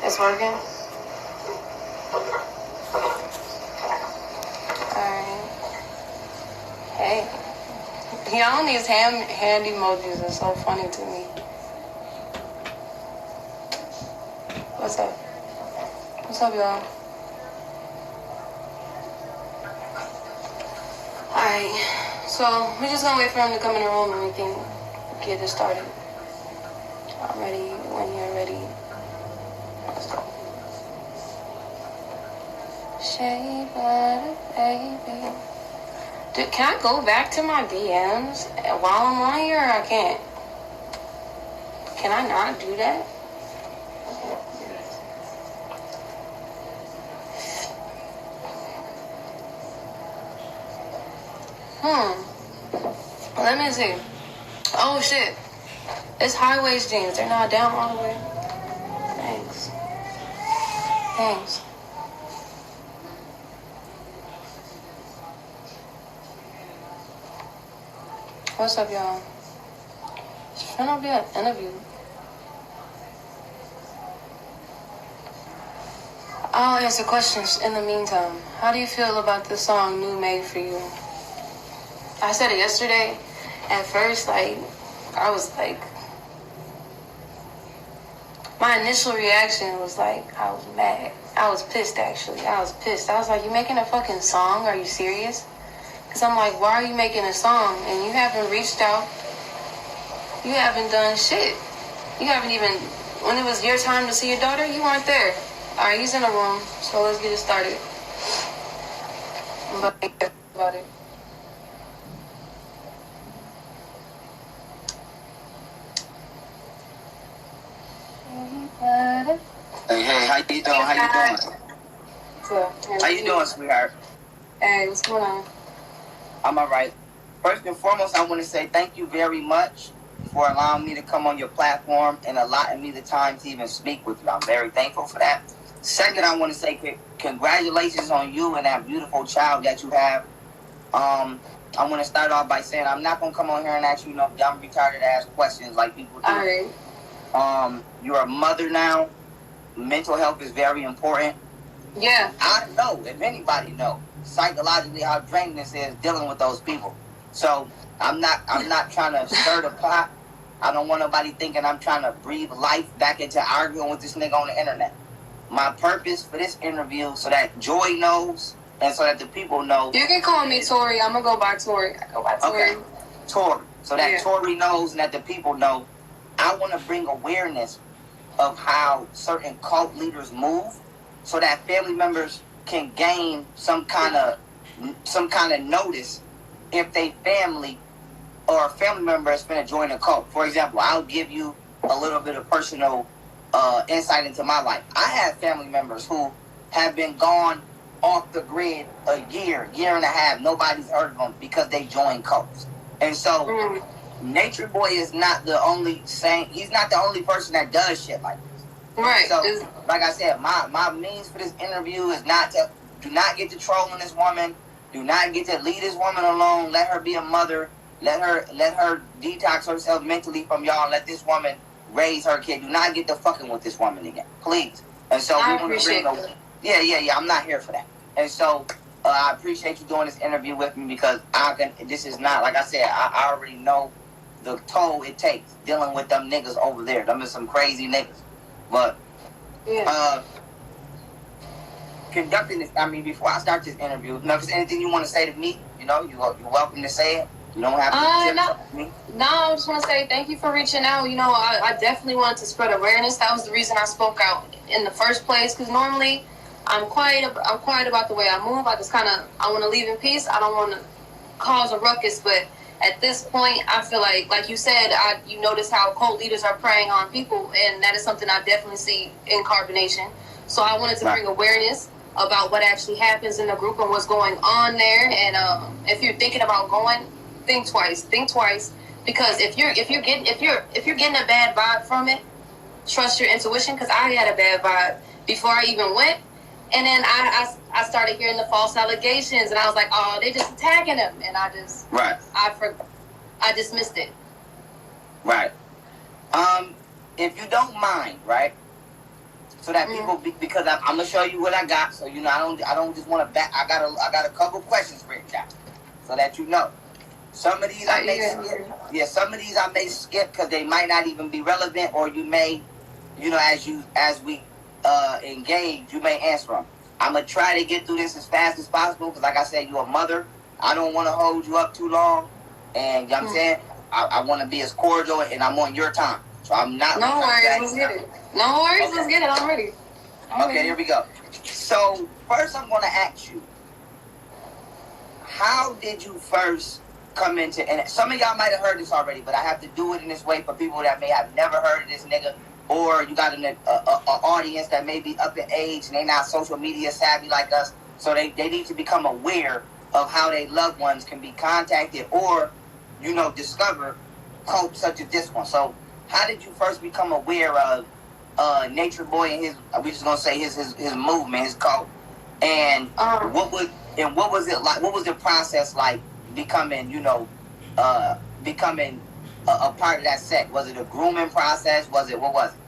It's working? Alright. Hey. Y'all these hand emojis are so funny to me. What's up? What's up, y'all? Alright. So, we're just gonna wait for him to come in the room and we can get it started. I'm ready when you're ready. Let's go. Shape of baby. Dude, can I go back to my DMs while I'm on here, or I can't? Can I not do that? Let me see. Oh, shit. It's high-waist jeans. They're not down all the way. Thanks. What's up, y'all? It's gonna be an interview. I'll answer questions in the meantime. How do you feel about the song New Made For You? I said it yesterday. At first, I was like, my initial reaction was like, I was mad. I was pissed, actually. I was like, you making a fucking song? Are you serious? Because I'm like, why are you making a song? And you haven't reached out. You haven't done shit. You haven't even, when it was your time to see your daughter, you weren't there. All right, he's in the room, so let's get it started. About it. Hey, how you doing? How you doing, sweetheart? Hey, what's going on? I'm all right. First and foremost, I want to say thank you very much for allowing me to come on your platform and allowing me the time to even speak with you. I'm very thankful for that. Second, I want to say congratulations on you and that beautiful child that you have. I want to start off by saying I'm not going to come on here and ask you no dumb, retarded ass questions like people do. All right. You're a mother now. Mental health is very important. Yeah. I know, if anybody knows, psychologically how draining this is dealing with those people. So I'm not trying to stir the pot. I don't want nobody thinking I'm trying to breathe life back into arguing with this nigga on the internet. My purpose for this interview so that Joy knows and so that the people know. You can call me Tory. I'm gonna go by Tory. Okay. Tory. So that Tory knows and that the people know. I want to bring awareness of how certain cult leaders move so that family members can gain some kind of notice if they family or a family member is going to join a cult. For example, I'll give you a little bit of personal insight into my life. I have family members who have been gone off the grid a year and a half. Nobody's heard of them because they joined cults. And so Natureboy is not the only he's not the only person that does shit like this. Right. So, like I said, my means for this interview is do not get to trolling this woman. Do not get to leave this woman alone. Let her be a mother. Let her detox herself mentally from y'all. Let this woman raise her kid. Do not get to fucking with this woman again, please. And so I appreciate that. Yeah. I'm not here for that. And so I appreciate you doing this interview with me because this is not, like I said, I already know the toll it takes dealing with them niggas over there. Them is some crazy niggas. But conducting this, before I start this interview, if there's anything you want to say to me, you're welcome to say it. You don't have to me. No, I just want to say thank you for reaching out. I definitely wanted to spread awareness. That was the reason I spoke out in the first place. Because normally, I'm quiet about the way I move. I just I want to leave in peace. I don't want to cause a ruckus. But at this point, I feel like you said, you notice how cult leaders are preying on people, and that is something I definitely see in Carbonation. So I wanted to bring awareness about what actually happens in the group and what's going on there. And if you're thinking about going, think twice, because if you're getting a bad vibe from it, trust your intuition. Because I had a bad vibe before I even went, and then I started hearing the false allegations, and I was like, oh, they just attacking him, and I dismissed it. Right. If you don't mind, right? so that people because I'm gonna show you what I got. So you know, I don't just want to back. I got a couple questions written down so that you know. Some of these I may skip. Yeah, some of these I may skip because they might not even be relevant, or you may, you know, as we engage, you may answer them. I'm gonna try to get through this as fast as possible because, like I said, you're a mother. I don't want to hold you up too long, and you know what I'm saying, I want to be as cordial, and I'm on your time, so I'm not. No worries, let's get it. No worries, let's get it. I'm ready. Okay, here we go. So first, I'm gonna ask you, how did you first come into, and some of y'all might have heard this already, but I have to do it in this way for people that may have never heard of this nigga, or you got an audience that may be up in age and they not social media savvy like us, so they need to become aware of how their loved ones can be contacted or, you know, discover cults such as this one. So how did you first become aware of Natureboy and his, we just gonna say his movement, his cult, and what was it like? What was the process like becoming, you know, becoming a part of that sect? Was it a grooming process? What was it?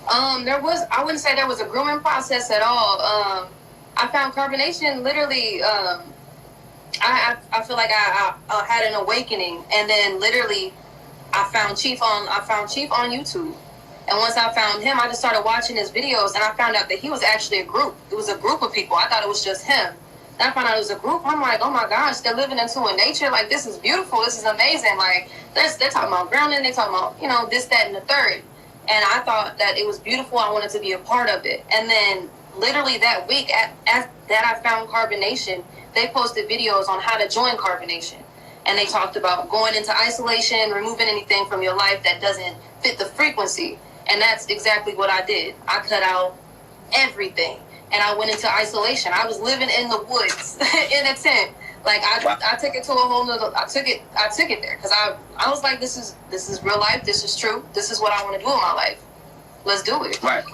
I wouldn't say there was a grooming process at all. I found carbonation literally. I feel like I had an awakening, and then literally I found Chief on YouTube. And once I found him, I just started watching his videos, and I found out that he was actually a group. It was a group of people. I thought it was just him. And I found out it was a group. I'm like, oh my gosh, they're living into a nature. Like, this is beautiful. This is amazing. Like, they're talking about grounding. They're talking about, you know, this, that, and the third. And I thought that it was beautiful. I wanted to be a part of it. And then literally that week that I found carbonation, they posted videos on how to join carbonation. And they talked about going into isolation, removing anything from your life that doesn't fit the frequency. And that's exactly what I did. I cut out everything, and I went into isolation. I was living in the woods in a tent. Like I took it to a whole nother. I took it there because I was like, this is real life. This is true. This is what I want to do in my life. Let's do it. Right.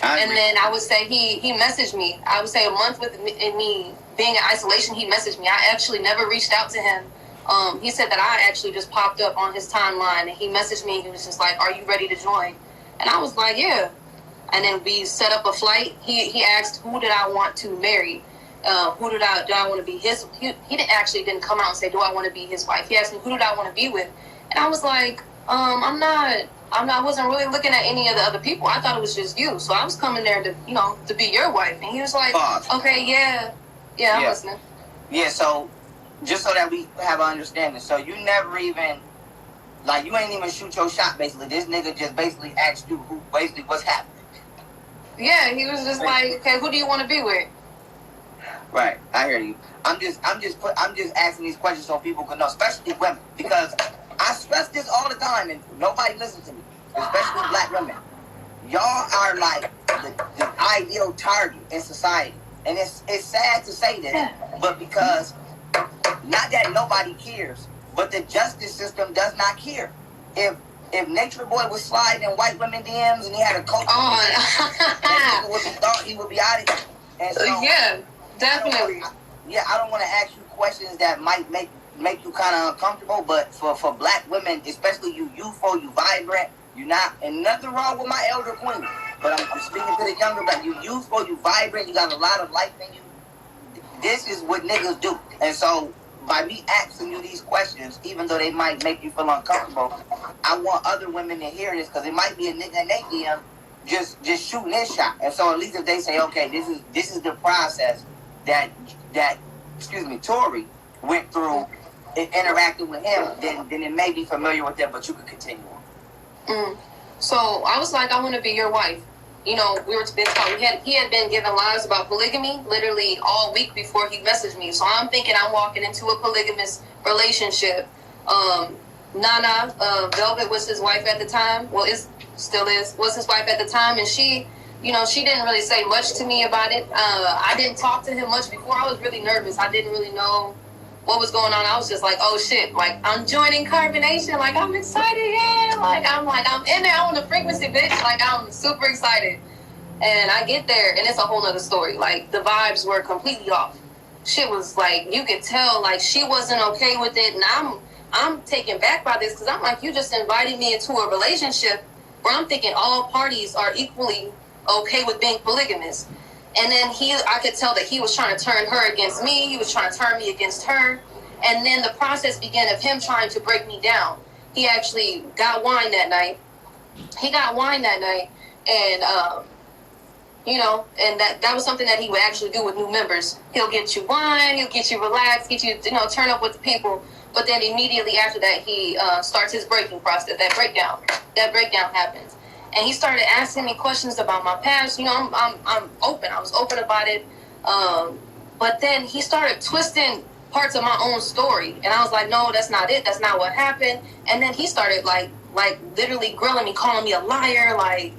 And then I would say he messaged me. I would say a month with me being in isolation, he messaged me. I actually never reached out to him. He said that I actually just popped up on his timeline, and he messaged me. He was just like, "Are you ready to join?" And I was like, "Yeah." And then we set up a flight. He asked, "Who did I want to marry? Who did I want to be his?" He didn't come out and say, "Do I want to be his wife?" He asked me, "Who did I want to be with?" And I was like, I wasn't really looking at any of the other people. I thought it was just you. So I was coming there to be your wife." And he was like, "Okay, yeah, I'm listening." Yeah, so just so that we have an understanding. So you never even, like, you ain't even shoot your shot, basically. This nigga just basically asked you what's happening. Yeah, he was just like, "Okay, who do you want to be with?" Right, I hear you. I'm just asking these questions so people can know, especially women, because I stress this all the time and nobody listens to me, especially black women. Y'all are like the ideal target in society, and it's sad to say this, but because not that nobody cares, but the justice system does not care. If Natureboy was sliding in white women DMs and he had a coach, that nigga would be thought he would be out of here. And so, yeah, definitely. I don't want to ask you questions that might make you kind of uncomfortable, but for black women, especially you youthful, you vibrant, you not, and nothing wrong with my elder queen, but I'm speaking to the younger, but you youthful, you vibrant, you got a lot of life in you. This is what niggas do. And so by me asking you these questions, even though they might make you feel uncomfortable, I want other women to hear this, because it might be a nigga in their DM just shooting his shot. And so at least if they say, okay, this is the process that Tory went through in interacting with him, then it may be familiar with them, but you could continue on. So I was like, I want to be your wife. You know, he had been giving lies about polygamy literally all week before he messaged me. So I'm thinking I'm walking into a polygamous relationship. Nana, Velvet was his wife at the time. Well, was his wife at the time. And she didn't really say much to me about it. I didn't talk to him much before. I was really nervous. I didn't really know what was going on. I was just like, oh shit, like I'm joining carbonation, like I'm excited, yeah, I'm in there on the frequency, bitch, like I'm super excited. And I get there and it's a whole nother story. Like the vibes were completely off. Shit was like, you could tell like she wasn't okay with it, and I'm taken back by this, because I'm like, you just invited me into a relationship where I'm thinking all parties are equally okay with being polygamous. And then I could tell that he was trying to turn her against me. He was trying to turn me against her. And then the process began of him trying to break me down. He actually got wine that night. And, you know, and that was something that he would actually do with new members. He'll get you wine, he'll get you relaxed, get you, you know, turn up with the people. But then immediately after that, he starts his breaking process, that breakdown happens. And he started asking me questions about my past. You know, I'm open. I was open about it. But then he started twisting parts of my own story. And I was like, no, that's not it. That's not what happened. And then he started like literally grilling me, calling me a liar, like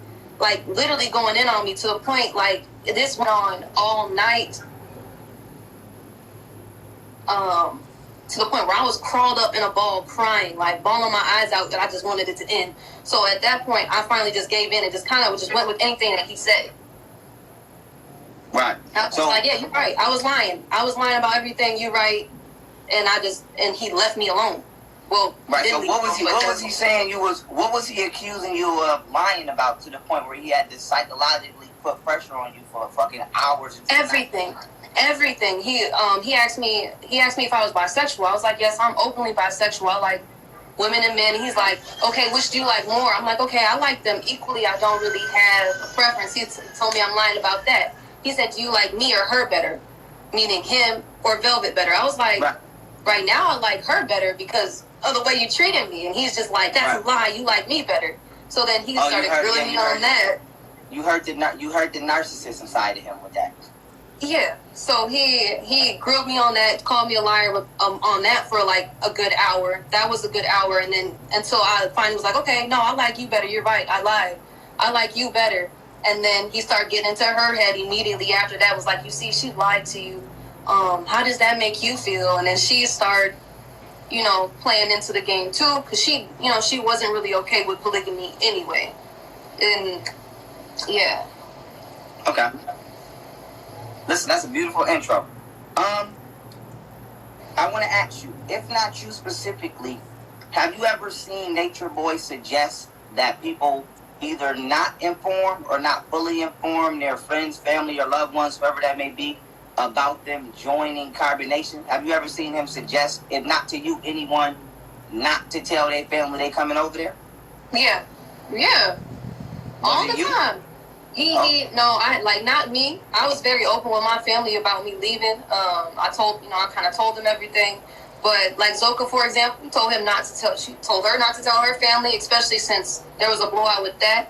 literally going in on me to the point, like, this went on all night. To the point where I was crawled up in a ball crying, like bawling my eyes out that I just wanted it to end. So at that point, I finally just gave in and just kind of just went with anything that he said. Right. I was like, yeah, you're right. I was lying. About everything. You're right. And he left me alone. Well, right. So what was he saying? What was he accusing you of lying about to the point where he had to psychologically put pressure on you for fucking hours? Everything. He asked me if I was bisexual. I was like, yes, I'm openly bisexual. I like women and men. He's like, okay, which do you like more? I'm like, okay, I like them equally. I don't really have a preference. He told me I'm lying about that. He said, do you like me or her better? Meaning him or Velvet better. I was like, right now I like her better because of the way you treated me. And he's just like, that's a lie. You like me better. So then he started grilling me on that. You heard the narcissism side of him with that. Yeah, so he grilled me on that, called me a liar on that for like a good hour. That was a good hour, and then until I finally was like, okay, no, I like you better. You're right, I lied. I like you better. And then he started getting into her head immediately after that. Was like, you see, she lied to you. How does that make you feel? And then she started, you know, playing into the game too, because she wasn't really okay with polygamy anyway. And yeah. Okay. Listen, that's a beautiful intro. I want to ask you, if not you specifically, have you ever seen Natureboy suggest that people either not inform or not fully inform their friends, family, or loved ones, whoever that may be, about them joining Carbonation? Have you ever seen him suggest, if not to you, anyone, not to tell their family they coming over there? Yeah. All the time. Not me. I was very open with my family about me leaving. I kind of told them everything. But like Zoka, for example, she told her not to tell her family, especially since there was a blowout with that.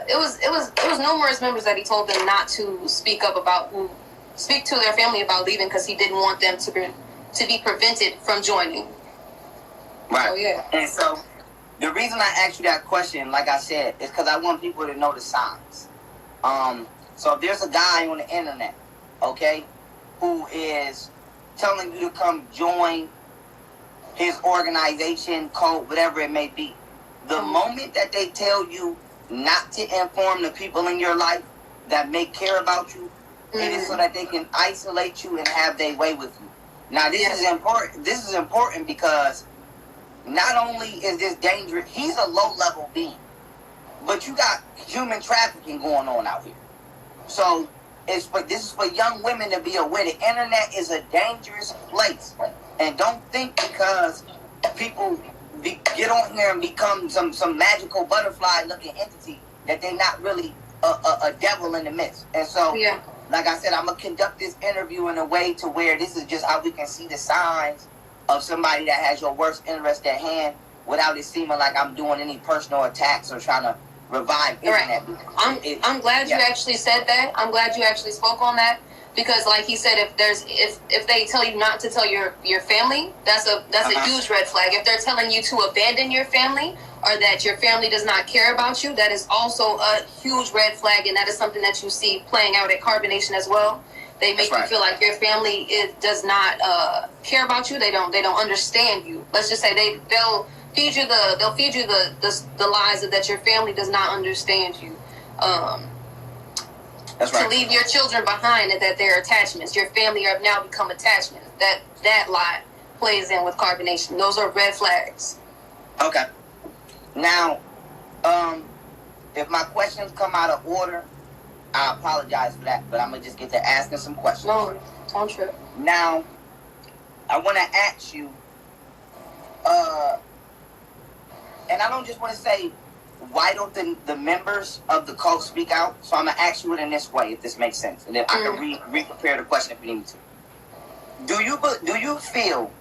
It was numerous members that he told them not to speak to their family about leaving because he didn't want them to be prevented from joining. Right. So, yeah. And so the reason I asked you that question, like I said, is because I want people to know the signs. So if there's a guy on the internet, okay, who is telling you to come join his organization, code, whatever it may be, the moment that they tell you not to inform the people in your life that may care about you, it is so that they can isolate you and have their way with you. Now, this is important. This is important because not only is this dangerous, he's a low-level being, but you got human trafficking going on out here. So this is for young women to be aware. The internet is a dangerous place, and don't think because people get on here and become some magical butterfly-looking entity that they're not really a devil in the midst. And so, like I said, I'm gonna conduct this interview in a way to where this is just how we can see the signs of somebody that has your worst interest at hand without it seeming like I'm doing any personal attacks or trying to revive internet. I'm glad you actually said that. I'm glad you actually spoke on that because, like he said, if they tell you not to tell your family, that's a huge red flag. If they're telling you to abandon your family or that your family does not care about you, that is also a huge red flag, and that is something that you see playing out at Carbonation as well. They make you feel like your family does not care about you. They don't understand you. Let's just say they'll feed you the lies that your family does not understand you. That's right. To leave your children behind and that they're attachments. Your family have now become attachments. That lie plays in with Carbonation. Those are red flags. Okay. Now, If my questions come out of order, I apologize for that, but I'm going to just get to asking some questions. No, don't trip. Now, I want to ask you, and I don't just want to say, why don't the members of the cult speak out? So I'm going to ask you it in this way, if this makes sense. And then I can re-prepare the question if you need to. Do you feel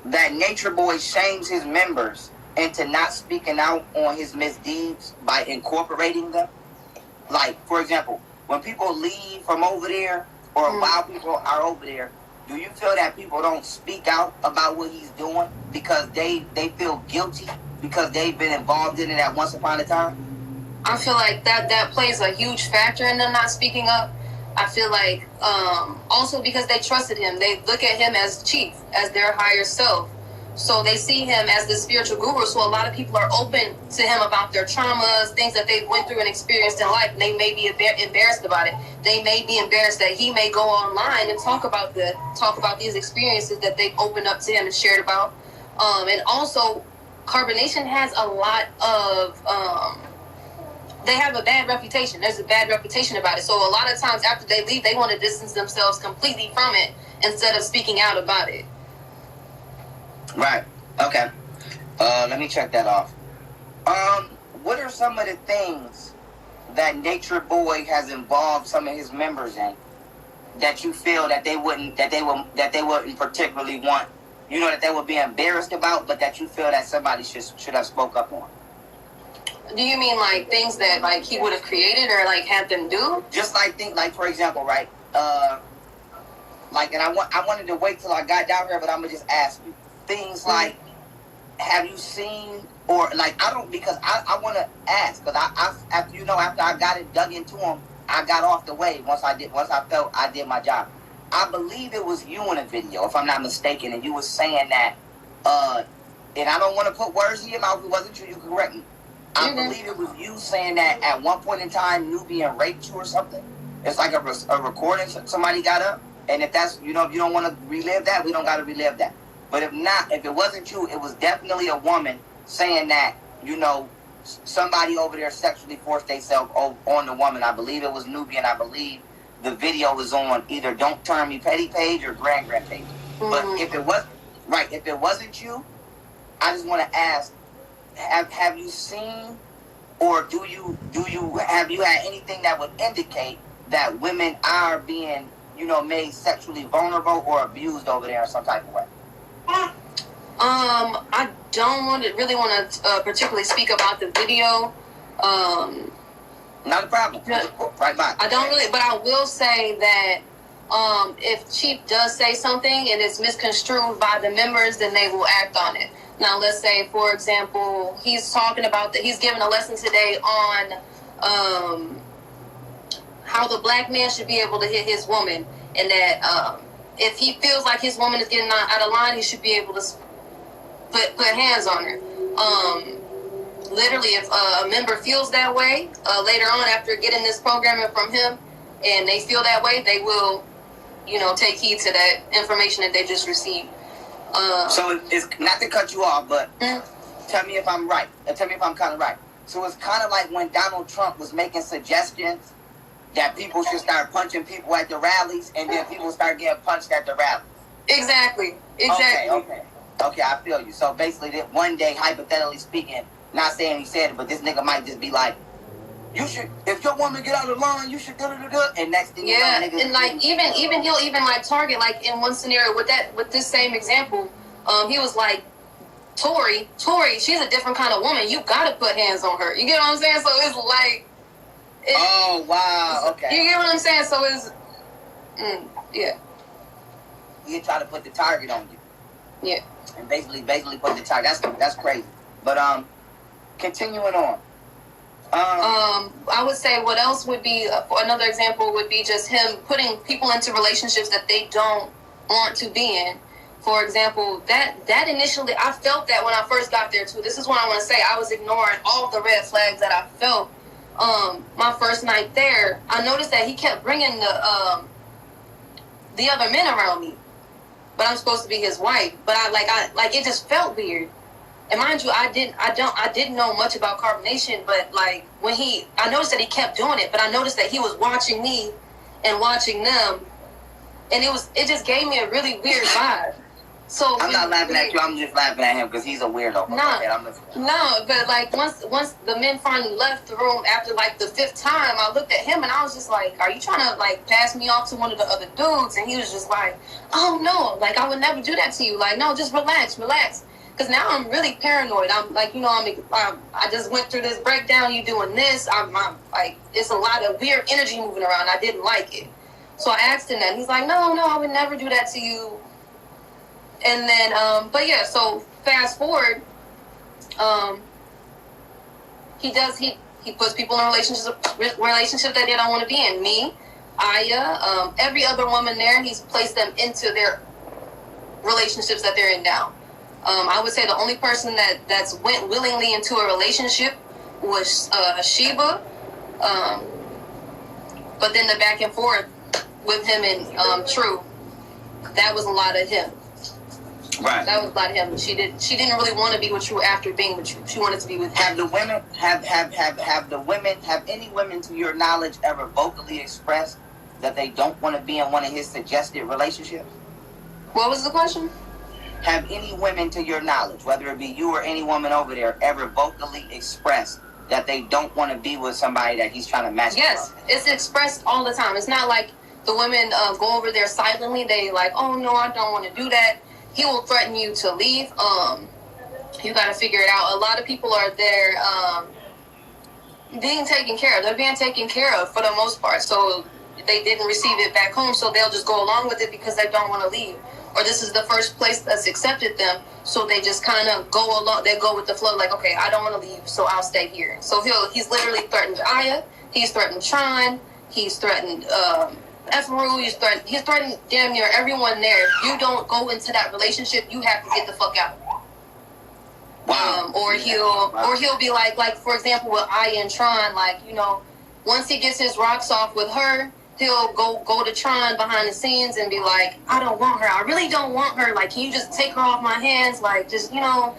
that Natureboy shames his members into not speaking out on his misdeeds by incorporating them? Like, for example, when people leave from over there or while people are over there, do you feel that people don't speak out about what he's doing because they feel guilty because they've been involved in it at once upon a time? I feel like that plays a huge factor in them not speaking up. I feel like also because they trusted him. They look at him as chief, as their higher self. So they see him as the spiritual guru. So a lot of people are open to him about their traumas, things that they went through and experienced in life. And they may be embarrassed about it. They may be embarrassed that he may go online and talk about these experiences that they've opened up to him and shared about. And also, Carbonation has a lot of they have a bad reputation. There's a bad reputation about it. So a lot of times after they leave, they want to distance themselves completely from it instead of speaking out about it. Right. Okay. Let me check that off. What are some of the things that Natureboy has involved some of his members in that you feel that they wouldn't particularly want, that they would be embarrassed about, but that you feel that somebody should have spoke up on? Do you mean like things that like he would have created or like had them do? Just like for example, right? And I wanted to wait till I got down here, but I'm gonna just ask you things like, have you seen or like I want to ask because after I got it dug into him, I got off the way once I felt I did my job. I believe it was you in a video, if I'm not mistaken, and you were saying that, and I don't want to put words in your mouth. If it wasn't true, you can correct me. I believe it was you saying that at one point in time, Nubian raped you or something. It's like a recording somebody got up, and if that's, if you don't want to relive that, we don't got to relive that. But if it wasn't you, it was definitely a woman saying that, somebody over there sexually forced themselves on the woman. I believe it was Nubian. I believe the video was on either Don't Turn Me Petty page or Grand page. But if it wasn't you, I just want to ask, have you seen or have you had anything that would indicate that women are being, made sexually vulnerable or abused over there in some type of way? I don't really want to particularly speak about the video. Not a problem. Right back. I don't really, but I will say that if Chief does say something and it's misconstrued by the members, then they will act on it. Now, let's say, for example, he's talking about he's giving a lesson today on how the black man should be able to hit his woman, and that if he feels like his woman is getting out of line, he should be able to put hands on her. Literally, if a member feels that way later on after getting this programming from him, and they feel that way, they will, take heed to that information that they just received. So it's not to cut you off, but tell me if I'm right. Tell me if I'm kind of right. So it's kind of like when Donald Trump was making suggestions that people should start punching people at the rallies, and then people start getting punched at the rallies. Exactly. Okay, I feel you. So basically, that one day, hypothetically speaking, not saying he said it, but this nigga might just be like, you should, if your woman get out of line, you should and next thing you know, niggas. And like even he'll even like target, like in one scenario with this same example, he was like, Tory, she's a different kind of woman. You gotta put hands on her. You get what I'm saying? So it's like, oh wow, okay. You get what I'm saying? So it's, yeah. He try to put the target on you. Yeah. And basically put the target. That's crazy. But continuing on. I would say what else would be another example would be just him putting people into relationships that they don't want to be in. For example, that initially, I felt that when I first got there too. This is what I want to say. I was ignoring all the red flags that I felt. My first night there, I noticed that he kept bringing the other men around me, but I'm supposed to be his wife. But I it just felt weird. And mind you, I didn't know much about carbonation, but like when I noticed that he kept doing it, but I noticed that he was watching me and watching them, and it just gave me a really weird vibe. So I'm not laughing at you. I'm just laughing at him because he's a weirdo. No, but like once the men finally left the room after like the 5th time, I looked at him and I was just like, "Are you trying to like pass me off to one of the other dudes?" And he was just like, "Oh no, like I would never do that to you. Like no, just relax." Because now I'm really paranoid. I'm like, I just went through this breakdown. You doing this? I'm like, it's a lot of weird energy moving around. I didn't like it, so I asked him that. And he's like, "No, I would never do that to you." And then, but yeah, so fast forward, he puts people in relationships that they don't want to be in. Me, Aya, every other woman there, he's placed them into their relationships that they're in now. I would say the only person that's went willingly into a relationship was Sheba. But then the back and forth with him and True, that was a lot of him. Right. That was a lot of him. She didn't really want to be with True after being with True. She wanted to be with him. Have any women to your knowledge ever vocally expressed that they don't want to be in one of his suggested relationships? What was the question? Have any women to your knowledge, whether it be you or any woman over there, ever vocally expressed that they don't want to be with somebody that he's trying to match? Yes, it's expressed all the time. It's not like the women go over there silently. They like, "Oh no, I don't want to do that." He will threaten you to leave. You got to figure it out. A lot of people are there being taken care of. They're being taken care of for the most part. So they didn't receive it back home, so they'll just go along with it because they don't want to leave. Or this is the first place that's accepted them, so they just kind of go along. They go with the flow, like, okay, I don't want to leave, so I'll stay here. So he's literally threatened Aya. He's threatened Tron. He's threatened Pharoh. He's threatened damn near everyone there. If you don't go into that relationship, you have to get the fuck out. Wow. Or he'll be like for example with Aya and Tron, like, once he gets his rocks off with her, he'll go to Tron behind the scenes and be like, "I don't want her. I really don't want her. Like, can you just take her off my hands? Like, just and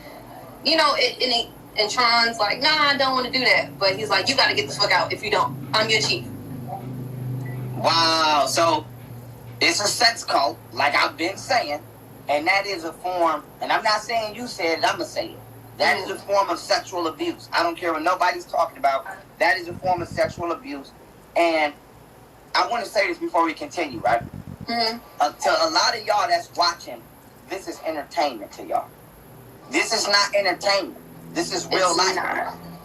Tron's like, "Nah, I don't want to do that." But he's like, "You got to get the fuck out. If you don't, I'm your chief." Wow. So it's a sex cult, like I've been saying, and that is a form. And I'm not saying you said it. I'm gonna say it. That is a form of sexual abuse. I don't care what nobody's talking about. That is a form of sexual abuse, and I want to say this before we continue, right? Mm-hmm. To a lot of y'all that's watching, this is entertainment to y'all. This is not entertainment. This is real life.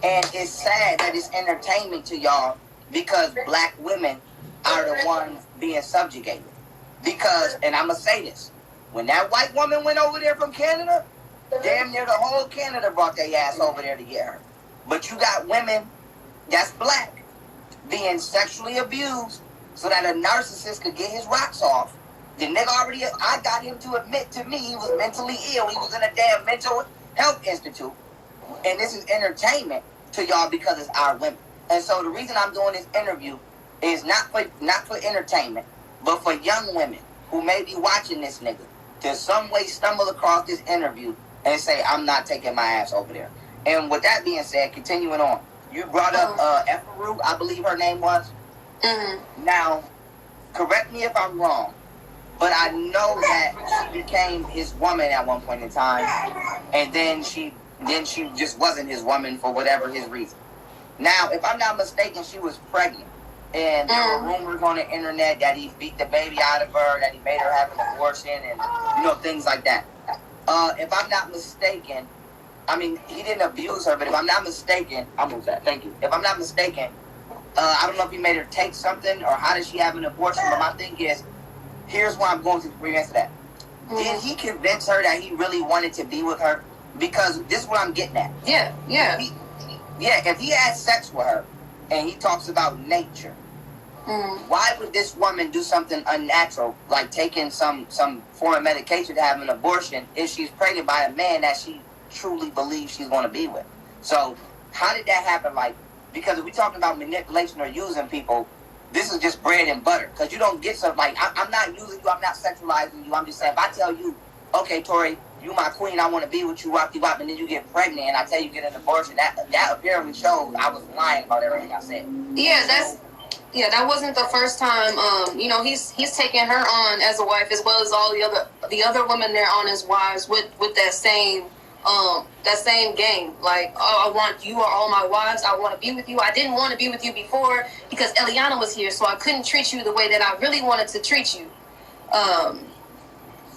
And it's sad that it's entertainment to y'all because black women are the ones being subjugated. Because, and I'm going to say this, when that white woman went over there from Canada, damn near the whole Canada brought their ass over there to get her. But you got women that's black being sexually abused so that a narcissist could get his rocks off. The nigga I got him to admit to me he was mentally ill. He was in a damn mental health institute. And this is entertainment to y'all because it's our women. And so the reason I'm doing this interview is not for entertainment, but for young women who may be watching this nigga to some way stumble across this interview and say, "I'm not taking my ass over there." And with that being said, continuing on, you brought up Pharoh, I believe her name was. Mm-hmm. Now, correct me if I'm wrong, but I know that she became his woman at one point in time, and then she just wasn't his woman for whatever his reason. Now, if I'm not mistaken, she was pregnant, and there were rumors on the internet that he beat the baby out of her, that he made her have an abortion, and things like that. If I'm not mistaken, I mean, he didn't abuse her, but if I'm not mistaken, thank you. If I'm not mistaken, I don't know if he made her take something or how did she have an abortion, but my thing is, here's why I'm going to answer that. Mm-hmm. Did he convince her that he really wanted to be with her? Because this is what I'm getting at. Yeah. If he had sex with her and he talks about nature, why would this woman do something unnatural, like taking some form of medication to have an abortion, if she's pregnant by a man that she truly believes she's going to be with? So how did that happen? Like, because if we're talking about manipulation or using people, this is just bread and butter. Because you don't get something like, I'm not using you, I'm not sexualizing you. I'm just saying, if I tell you, okay, Tory, you my queen, I want to be with you, wop, and then you get pregnant, and I tell you get an abortion. That apparently shows I was lying about everything I said. Yeah, that wasn't the first time. You know, he's taking her on as a wife, as well as all the other women there on as wives with that same game. Like, oh, I want you are all my wives. I want to be with you. I didn't want to be with you before because Eliana was here, so I couldn't treat you the way that I really wanted to treat you.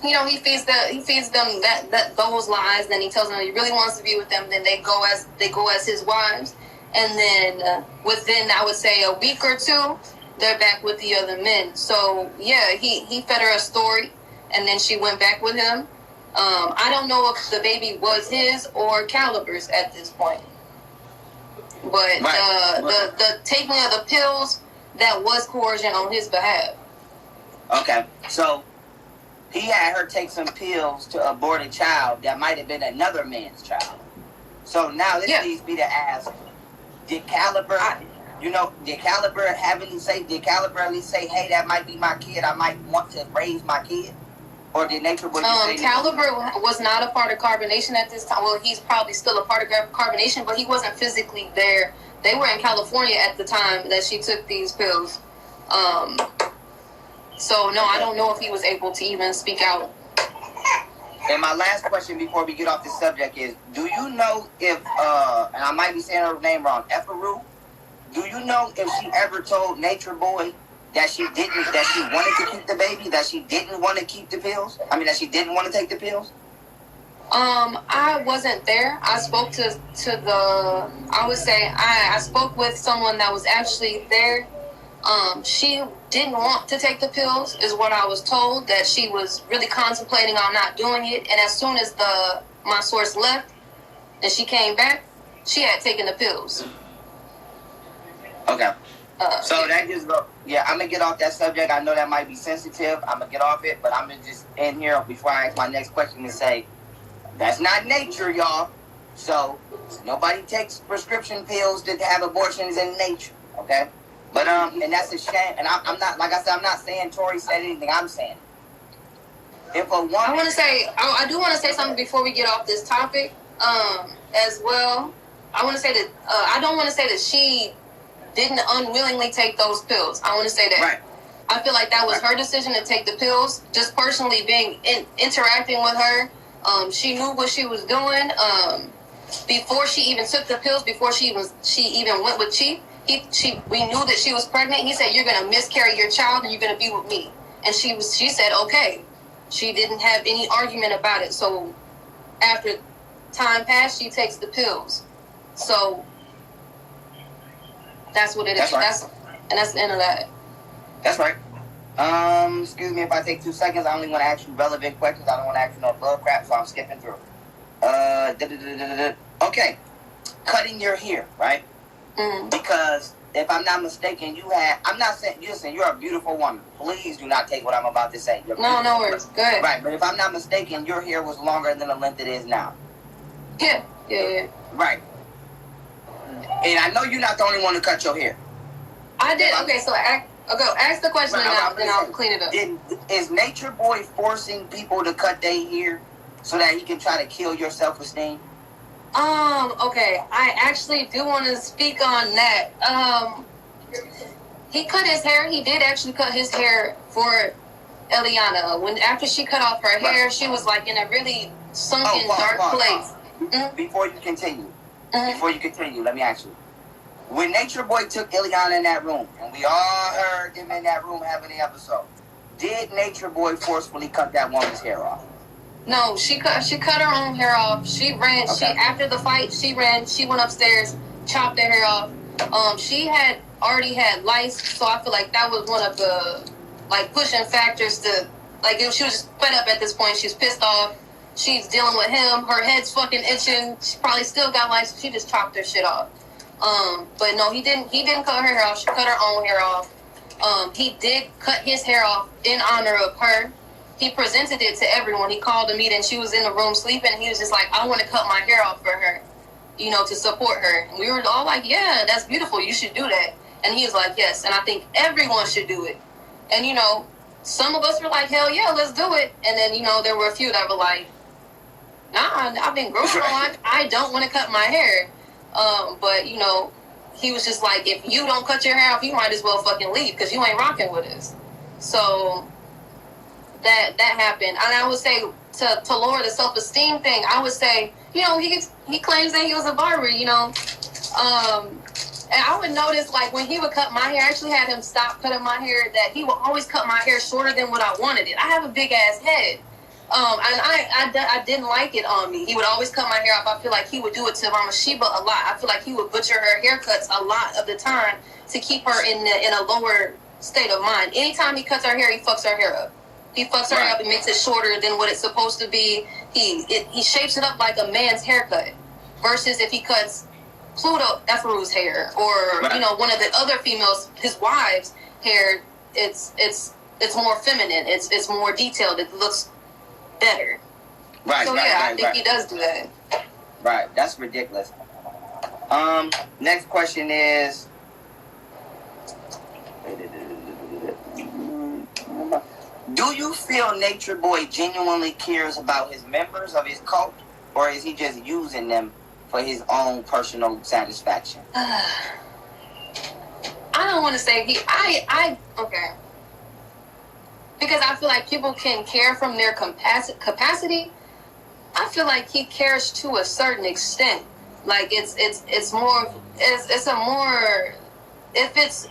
You know, he feeds them that those lies. Then he tells them he really wants to be with them. Then they go as his wives, and then within, I would say, a week or two, they're back with the other men. So yeah, he fed her a story, and then she went back with him. I don't know if the baby was his or Caliber's at this point, but the taking of the pills, that was coercion on his behalf. Okay, so he had her take some pills to abort a child that might have been another man's child. So now this leads me to ask, did Caliber at least say, hey, that might be my kid, I might want to raise my kid? Or did Natureboy say Caliber was not a part of Carbonation at this time. Well, he's probably still a part of Carbonation, but he wasn't physically there. They were in California at the time that she took these pills. So, no, I don't know if he was able to even speak out. And my last question before we get off this subject is, do you know if, and I might be saying her name wrong, Pharoh, do you know if she ever told Natureboy that she wanted to keep the baby, that she didn't want to keep the pills? I mean, that she didn't want to take the pills? I wasn't there. I spoke I spoke with someone that was actually there. She didn't want to take the pills, is what I was told, that she was really contemplating on not doing it. And as soon as my source left and she came back, she had taken the pills. Okay. So that just go. Yeah, I'm gonna get off that subject. I know that might be sensitive. I'm gonna get off it, but I'm gonna just end here before I ask my next question and say, that's not nature, y'all. So nobody takes prescription pills to have abortions in nature. Okay. But and that's a shame. And I'm not, like I said, I'm not saying Tory said anything. I'm saying, if a woman, I do want to say something before we get off this topic. As well, I want to say that I don't want to say that she didn't unwillingly take those pills. I want to say that. Right. I feel like that was her decision to take the pills. Just personally interacting with her, she knew what she was doing. Before she even took the pills, before she even went with Chief. We knew that she was pregnant. He said, "You're gonna miscarry your child, and you're gonna be with me." And she said, "Okay." She didn't have any argument about it. So after time passed, she takes the pills. So that's what it is. Right. That's the end of that. That's right. Excuse me if I take 2 seconds. I only want to ask you relevant questions. I don't want to ask you no bull crap, so I'm skipping through. Okay, cutting your hair, right? Mm. Because if I'm not mistaken, I'm not saying, listen, you're a beautiful woman. Please do not take what I'm about to say. No worries. Go ahead. Right, but if I'm not mistaken, your hair was longer than the length it is now. Yeah. Right. And I know you're not the only one to cut your hair. I did. Okay, so ask the question and then I'll clean it up. Is Natureboy forcing people to cut their hair so that he can try to kill your self-esteem? Okay, I actually do want to speak on that. He cut his hair. He did actually cut his hair for Eliana. After she cut off her hair, she was like in a really sunken, dark place. Mm-hmm. Before you continue, let me ask you. When Natureboy took Eliana in that room, and we all heard them in that room having the episode, did Natureboy forcefully cut that woman's hair off? No, she cut her own hair off. She ran. Okay. After the fight, she ran. She went upstairs, chopped her hair off. She had already had lice, so I feel like that was one of the pushing factors to she was just fed up at this point. She's pissed off. She's dealing with him. Her head's fucking itching. She probably still got lice. So she just chopped her shit off. But no, he didn't cut her hair off. She cut her own hair off. He did cut his hair off in honor of her. He presented it to everyone. He called a meeting. She was in the room sleeping. And he was just like, I want to cut my hair off for her, to support her. And we were all like, yeah, that's beautiful. You should do that. And he was like, yes. And I think everyone should do it. And, some of us were like, hell yeah, let's do it. And then, there were a few that were like, Nah, I've been growing on. I don't want to cut my hair. But, you know, he was just like, if you don't cut your hair off, you might as well fucking leave because you ain't rocking with us. So that happened. And I would say to lower the self-esteem thing, I would say, you know, he claims that he was a barber, you know. And I would notice, like, when he would cut my hair, I actually had him stop cutting my hair, that he would always cut my hair shorter than what I wanted it. I have a big-ass head. And I didn't like it on me. He would always cut my hair off. I feel like he would do it to Mama Sheba a lot. I feel like he would butcher her haircuts a lot of the time to keep her in a lower state of mind. Anytime he cuts her hair, he fucks her hair up. He fucks her up and makes it shorter than what it's supposed to be. He shapes it up like a man's haircut. Versus if he cuts Pluto Pharoh's hair, or you know, one of the other females, his wives' hair, it's more feminine. It's more detailed. It looks better. Right. So I think he does do that. Right. That's ridiculous. Next question is, do you feel Natureboy genuinely cares about his members of his cult, or is he just using them for his own personal satisfaction? I don't want to say okay. Because I feel like people can care from their capacity. I feel like he cares to a certain extent. Like it's more, if it's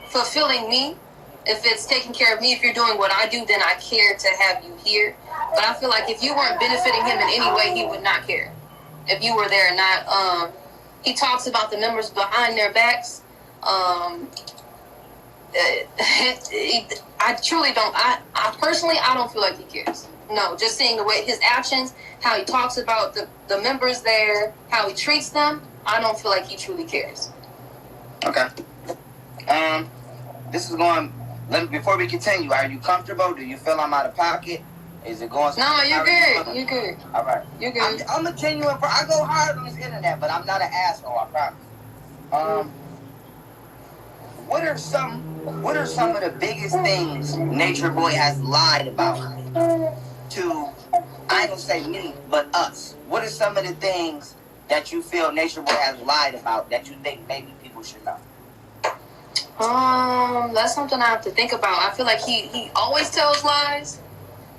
fulfilling me, if it's taking care of me, if you're doing what I do, then I care to have you here. But I feel like if you weren't benefiting him in any way, he would not care. If you were there, not, he talks about the members behind their backs. I truly don't. I personally, I don't feel like he cares. No, just seeing the way his actions, how he talks about the members there, how he treats them, I don't feel like he truly cares. Okay. This is going. Before we continue, are you comfortable? Do you feel I'm out of pocket? Is it going? No, you're good. You're good. All right. You're good. I'm a genuine. I go hard on this internet, but I'm not an asshole. I promise. What are some of the biggest things Natureboy has lied about to, I ain't gonna say me, but us? What are some of the things that you feel Natureboy has lied about that you think maybe people should know? That's something I have to think about. I feel like he always tells lies.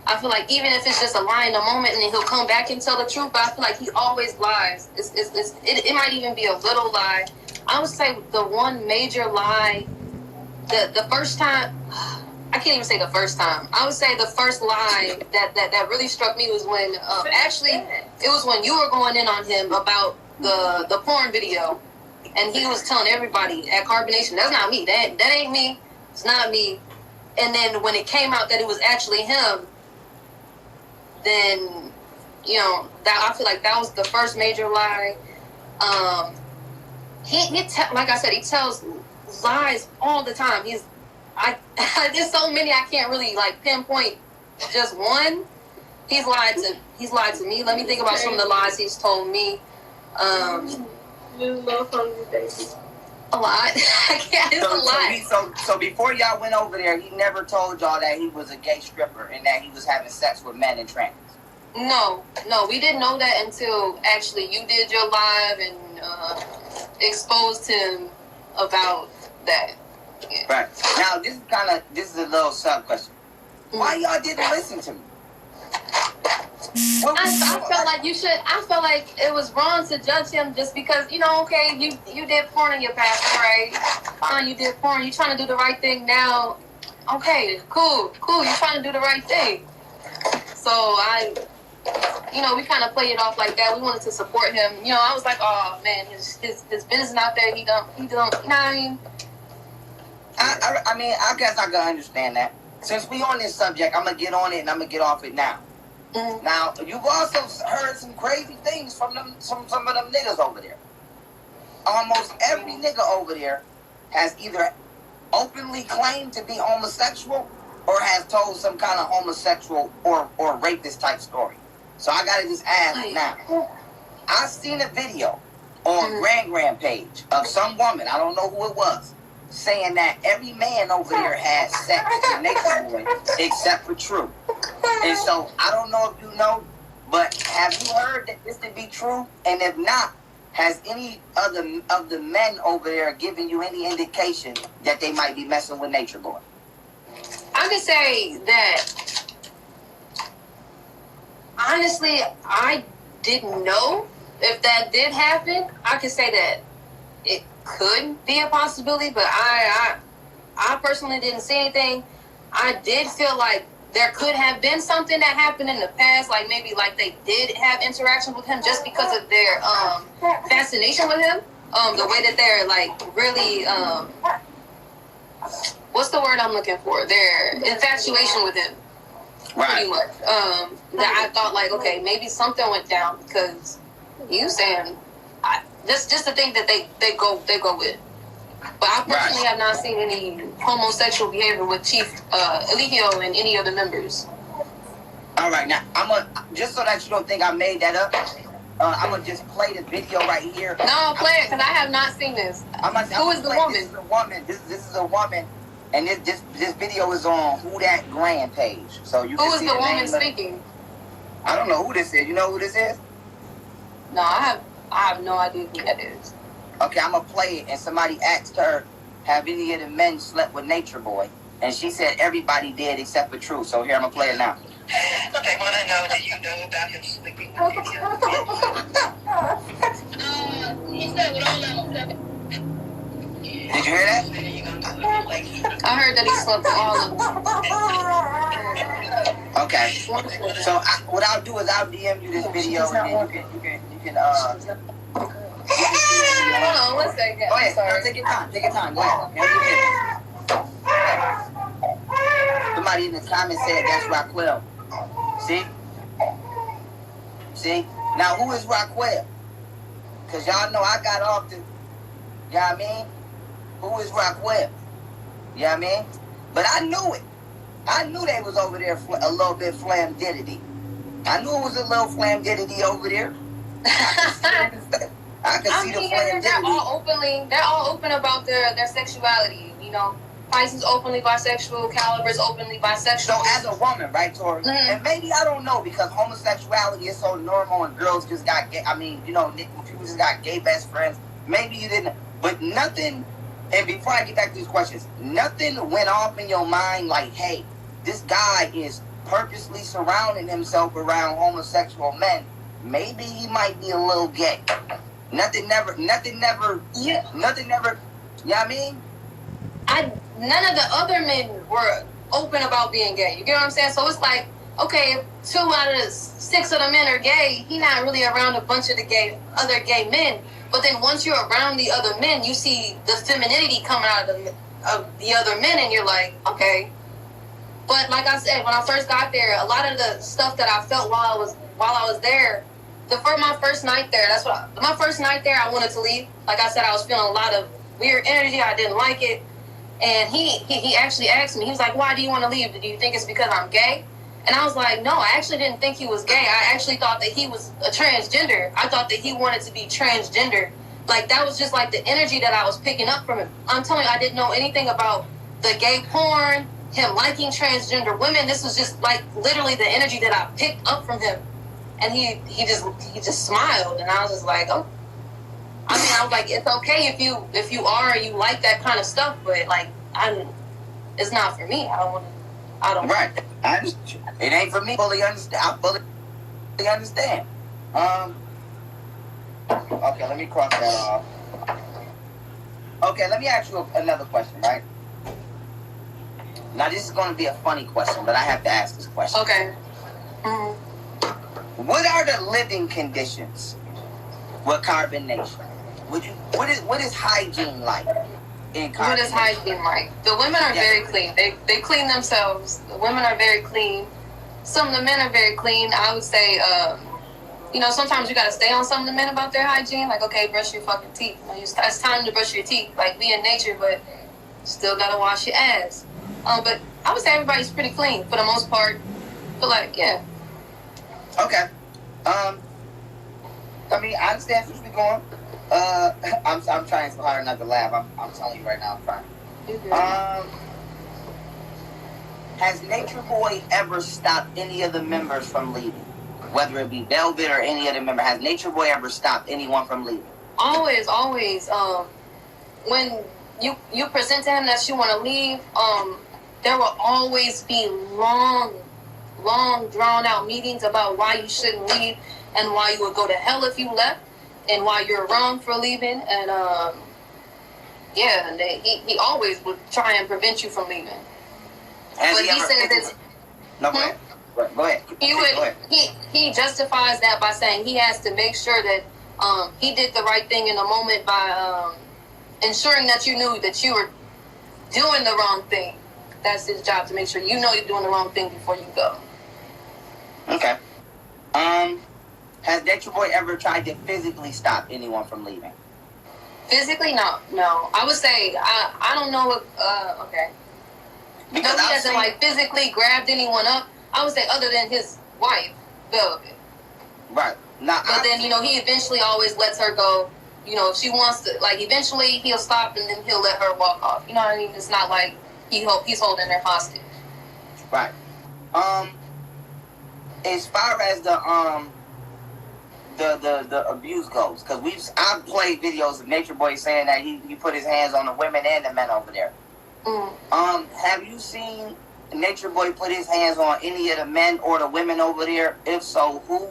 I feel like even if it's just a lie in a moment and then he'll come back and tell the truth, but I feel like he always lies. It might even be a little lie. I would say the one major lie, the first time, I can't even say the first time. I would say the first lie that really struck me was when, actually, it was when you were going in on him about the porn video. And he was telling everybody at Carbonation, that's not me. That ain't me. It's not me. And then when it came out that it was actually him, then, you know, that I feel like that was the first major lie. Like I said, he tells lies all the time. There's so many I can't really like pinpoint just one. He's lied to me. Let me think about some of the lies he's told me. A lot. I can't. It's a lot. So before y'all went over there, he never told y'all that he was a gay stripper and that he was having sex with men and trans. No, we didn't know that until actually you did your live and exposed him about that. Yeah. Right. Now this is a little sub question. Why y'all didn't listen to me? I felt like you should. I felt like it was wrong to judge him just because, you know, okay, you did porn in your past, right? Fine, you did porn. You trying to do the right thing now. Okay, cool. You're trying to do the right thing. So we kind of played it off like that. We wanted to support him. You know, I was like, oh man, his business out there. He don't. You know what I mean? I mean, I guess I can understand that. Since we on this subject, I'm gonna get on it and I'm gonna get off it now. Mm-hmm. Now, you've also heard some crazy things from some of them niggas over there. Almost every nigga over there has either openly claimed to be homosexual or has told some kind of homosexual or rapist type story. So I gotta just ask now. I seen a video on Grand page of some woman, I don't know who it was, saying that every man over there had sex with Natureboy except for True. And so I don't know if you know, But have you heard that this to be true? And if not, has any other of the men over there given you any indication that they might be messing with Natureboy? I could say that, honestly, I didn't know if that did happen. I could say that it could be a possibility, but I personally didn't see anything. I did feel like there could have been something that happened in the past, like maybe like they did have interaction with him just because of their fascination with him, the way that they're like really what's the word I'm looking for? Their infatuation with him, pretty much. That I thought like, okay, maybe something went down because you saying just the thing that they go with. But I personally have not seen any homosexual behavior with Chief Eligio and any of the members. All right, now just so that you don't think I made that up, I'm gonna just play the video right here. No, play it because I have not seen this. Who is the woman? This is a woman. This is a woman, and this video is on Who That Grand page. So you. Who is the woman speaking? I don't know who this is. You know who this is? No, I have no idea who that is. Okay, I'm gonna play it, and somebody asked her, "Have any of the men slept with Natureboy?" And she said everybody did except for True. So here I'm gonna play it now. They want to know that you know about him sleeping with you. He said with all of them. Did you hear that? I heard that he slept with all of them. Okay. So what I'll do is I'll DM you this video, and then you can Hold on, one second. Go ahead. No, take your time. Take your time. Go ahead. Somebody in the comments said that's Raquel. See? Now, who is Raquel? Because y'all know I got off the... You know what I mean? Who is Raquel? You know what I mean? But I knew it. I knew they was over there a little bit flam-diddity. I knew it was a little flam-diddity over there. I can see the flam. They're all open about their sexuality, you know. Pisces is openly bisexual, Caliber is openly bisexual. So as a woman, right, Tory? Mm-hmm. And maybe I don't know because homosexuality is so normal and girls just got gay. I mean, you know, people just got gay best friends. Maybe you didn't, but nothing. And before I get back to these questions, nothing went off in your mind like, hey, this guy is purposely surrounding himself around homosexual men. Maybe he might be a little gay. Nothing never, you know what I mean? None of the other men were open about being gay. You get what I'm saying? So it's like, okay, if 2 out of 6 of the men are gay, he not really around a bunch of the other gay men. But then once you're around the other men, you see the femininity coming out of the other men, and you're like, okay. But like I said, when I first got there, a lot of the stuff that I felt while I was there, my first night there, my first night there, I wanted to leave. Like I said, I was feeling a lot of weird energy. I didn't like it. And he actually asked me, he was like, why do you want to leave? Do you think it's because I'm gay? And I was like, no, I actually didn't think he was gay. I actually thought that he was a transgender. I thought that he wanted to be transgender. Like, that was just like the energy that I was picking up from him. I'm telling you, I didn't know anything about the gay porn, him liking transgender women. This was just like literally the energy that I picked up from him. And he just smiled, and I was just like, oh. I mean, I was like, it's okay if you like that kind of stuff, but like, it's not for me. I don't. Right. It ain't for me. I fully understand. Okay, let me cross that off. Okay, let me ask you another question, right? Now, this is going to be a funny question, but I have to ask this question. Okay. What are the living conditions with carbonation? What is hygiene like in carbonation? What is hygiene like? The women are very clean. They clean themselves. The women are very clean. Some of the men are very clean. I would say, you know, sometimes you got to stay on some of the men about their hygiene. Like, okay, brush your fucking teeth. You know, it's time to brush your teeth. Like, be in nature, but still got to wash your ass. But I would say everybody's pretty clean for the most part. But like, yeah. Okay. I mean, I understand where you're going. I'm trying so hard not to laugh. I'm telling you right now, I'm trying. Has Natureboy ever stopped any of the members from leaving? whether it be Velvet or any other member, has Natureboy ever stopped anyone from leaving? Always. When you present to him that you want to leave, there will always be long, drawn out meetings about why you shouldn't leave and why you would go to hell if you left and why you're wrong for leaving. And he always would try and prevent you from leaving. Has he said that. No, go ahead. Go ahead. He justifies that by saying he has to make sure that he did the right thing in the moment by ensuring that you knew that you were doing the wrong thing. That's his job, to make sure you know you're doing the wrong thing before you go. Okay. Has Natureboy ever tried to physically stop anyone from leaving? Physically, no. I would say I don't know if okay. Because no, he hasn't like physically grabbed anyone up. I would say other than his wife, Velvet. Right. But then he eventually always lets her go. If she wants to, like, eventually he'll stop and then he'll let her walk off. You know what I mean? It's not like he's holding her hostage. Right. As far as the abuse goes, because I've played videos of Natureboy saying that he put his hands on the women and the men over there. Mm. Have you seen Natureboy put his hands on any of the men or the women over there? If so, who?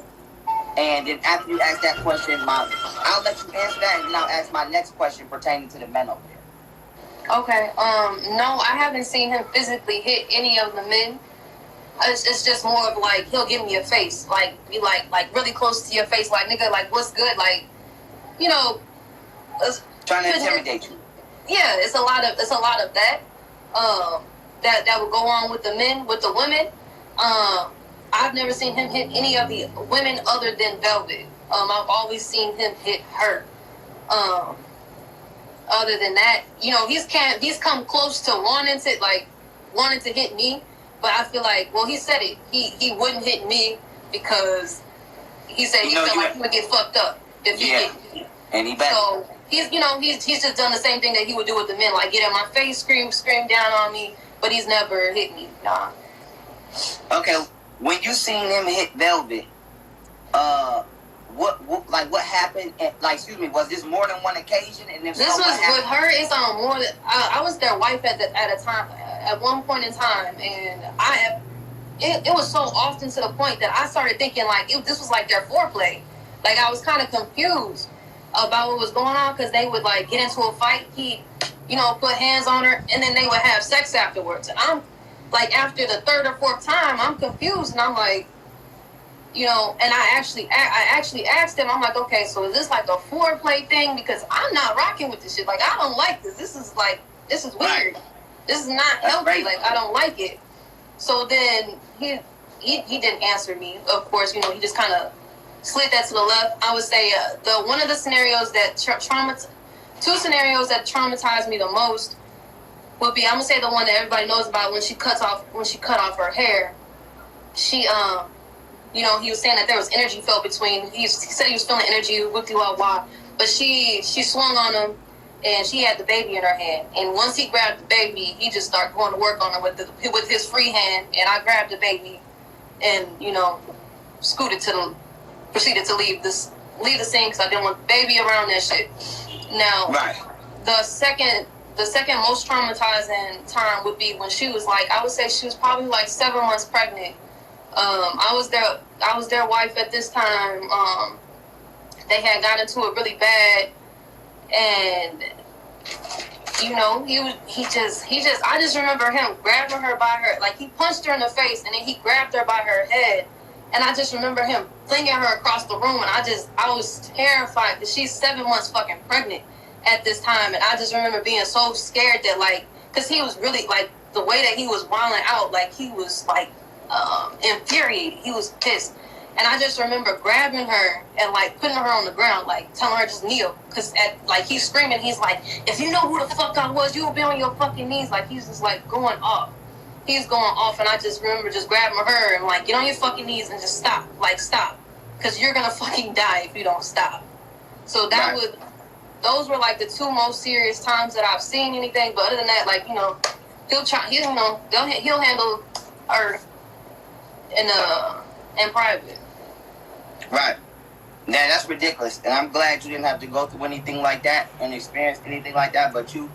And then after you ask that question, I'll let you answer that, and then I'll ask my next question pertaining to the men over there. Okay. No, I haven't seen him physically hit any of the men. It's just more of like he'll give me a face, like be like really close to your face, like nigga, like what's good, like trying to intimidate you. Yeah, it's a lot of that. That would go on with the men. With the women, I've never seen him hit any of the women other than Velvet. I've always seen him hit her. Other than that, he's come close to wanting to hit me, but I feel like, well, he said it. He wouldn't hit me because he said he felt like he would get fucked up if he hit me. And he better. So he's just done the same thing that he would do with the men, like get in my face, scream down on me, but he's never hit me. Nah. Okay, when you seen him hit Velvet, what happened? Was this more than one occasion? And if this was with her. It's more than I was their wife at one point in time, and it was so often to the point that I started thinking this was like their foreplay. Like I was kind of confused about what was going on because they would like get into a fight. He'd put hands on her, and then they would have sex afterwards. And I'm like, after the third or fourth time, I'm confused, and I'm like, and I actually asked him, I'm like, okay, so is this like a foreplay thing? Because I'm not rocking with this shit. Like, I don't like this. This is weird. Right. This is not healthy. Right. Like, I don't like it. So then he didn't answer me. Of course, he just kind of slid that to the left. I would say one of the scenarios that two scenarios that traumatized me the most would be, I'm gonna say the one that everybody knows about when she cut off her hair. She he was saying that there was energy felt between. He said he was feeling energy, whoopty wah wah, but she swung on him, and she had the baby in her hand. And once he grabbed the baby, he just started going to work on her with his free hand. And I grabbed the baby, and proceeded to leave the scene because I didn't want the baby around that shit. Now, right. The second most traumatizing time would be when she was I would say she was probably like 7 months pregnant. I was their wife at this time. They had got into it really bad, and I just remember him grabbing her by her, like he punched her in the face, and then he grabbed her by her head, and I just remember him flinging her across the room, and I was terrified because she's 7 months fucking pregnant at this time, and I just remember being so scared that because he was really the way that he was wilding out, he was infuriated. He was pissed. And I just remember grabbing her and putting her on the ground, telling her just kneel. Because he's screaming, he's like, if you know who the fuck I was, you would be on your fucking knees. He's just going off. He's going off, and I just remember just grabbing her and get on your fucking knees and just stop. Stop. Because you're gonna fucking die if you don't stop. So those were the two most serious times that I've seen anything. But other than that, he'll handle her in private. Right. Now that's ridiculous, and I'm glad you didn't have to go through anything like that and experience anything like that. But you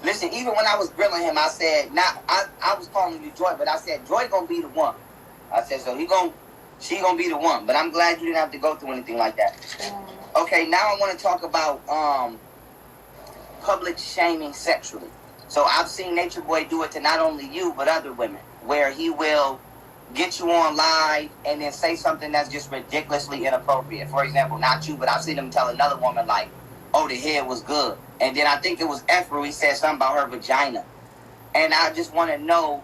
listen. Even when I was grilling him, I said, I was calling you Joy, but I said Joy gonna be the one. I said so she gonna be the one. But I'm glad you didn't have to go through anything like that. Okay, now I want to talk about public shaming sexually. So I've seen Natureboy do it to not only you but other women, where he will get you on live and then say something that's just ridiculously inappropriate. For example, not you, but I've seen him tell another woman like, "Oh, the head was good," and then I think it was Pharoh. He said something about her vagina, and I just want to know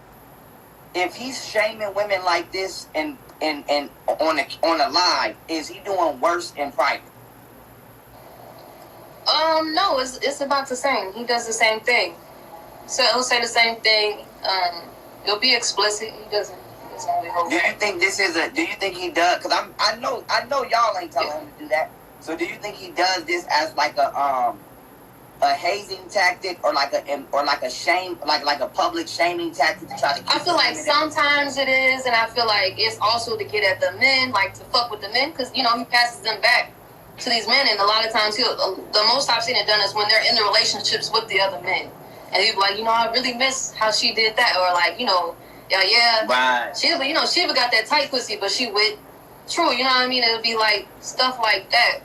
if he's shaming women like this and on a live, is he doing worse in private? No, it's about the same. He does the same thing. So he'll say the same thing. He'll be explicit. He doesn't really hold Do you think this is do you think he does? Because I know y'all ain't telling him to do that. So do you think he does this as like a hazing tactic or like a shame, like a public shaming tactic to try to keep I feel like sometimes it is, and I feel like it's also to get at the men, like to fuck with the men, because he passes them back to these men, and a lot of times the most I've seen it done is when they're in the relationships with the other men, and he'll be like, I really miss how she did that, or like, yeah, right. She even got that tight pussy, but she with True, you know what I mean? It'll be like stuff like that.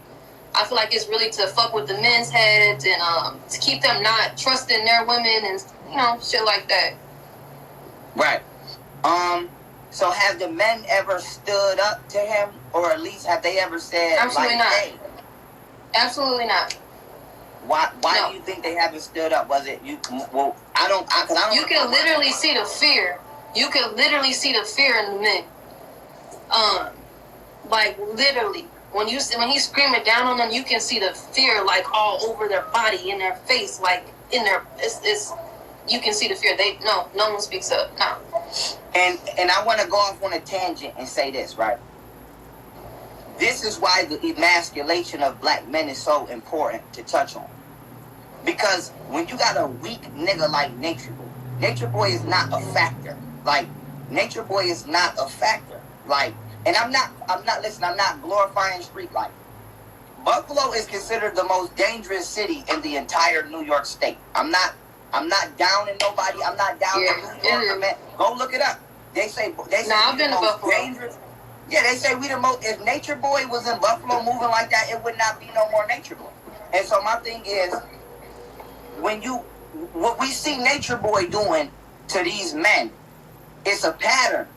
I feel like it's really to fuck with the men's heads and to keep them not trusting their women and shit like that. Right. So have the men ever stood up to him, or at least have they ever said, Absolutely like, not. hey? Absolutely not. Why No. do you think they haven't stood up? Was it you? Well, I don't. You can literally see the fear. You can literally see the fear in the men. Like literally, when he's screaming down on them, you can see the fear like all over their body, in their face, like in their. It's you can see the fear. No one speaks up. No. And I want to go off on a tangent and say this, right? This is why the emasculation of black men is so important to touch on. Because when you got a weak nigga like Natureboy is not a factor. Like, Natureboy is not a factor. Like, and I'm not glorifying street life. Buffalo is considered the most dangerous city in the entire New York state. I'm not downing nobody. I'm not downing New York, man. Go look it up. They say I've been to Buffalo. Dangerous. Yeah, they say we the most. If Natureboy was in Buffalo moving like that, it would not be no more Natureboy. And so my thing is, what we see Natureboy doing to these men, it's a pattern.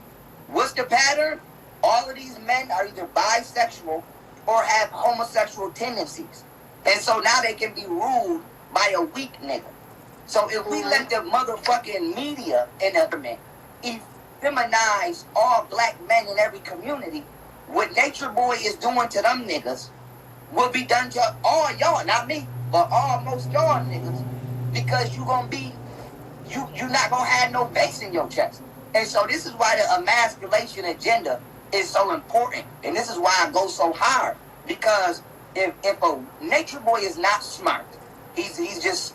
What's the pattern? All of these men are either bisexual or have homosexual tendencies. And so now they can be ruled by a weak nigga. So if we let the motherfucking media and the men feminize all black men in every community, what Natureboy is doing to them niggas will be done to all y'all, not me, but almost y'all niggas, because you're not gonna have no bass in your chest. And so this is why the emasculation agenda is so important, and this is why I go so hard, because if a Natureboy is not smart, he's just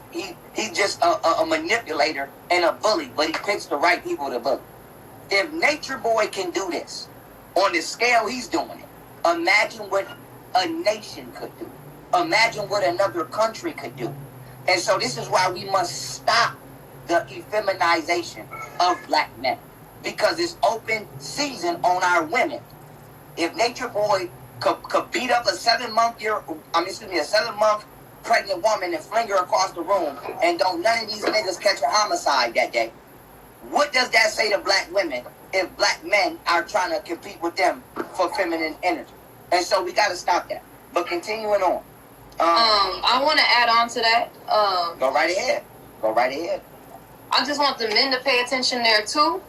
a manipulator and a bully, but he picks the right people to bully. If Natureboy can do this on the scale he's doing it, imagine what a nation could do. Imagine what another country could do. And so this is why we must stop the effeminization of black men, because it's open season on our women. If Natureboy could beat up a 7-month pregnant woman and fling her across the room, and don't none of these niggas catch a homicide that day, what does that say to black women if black men are trying to compete with them for feminine energy? And so we got to stop that. But continuing on. I want to add on to that. Go right ahead. I just want the men to pay attention there too.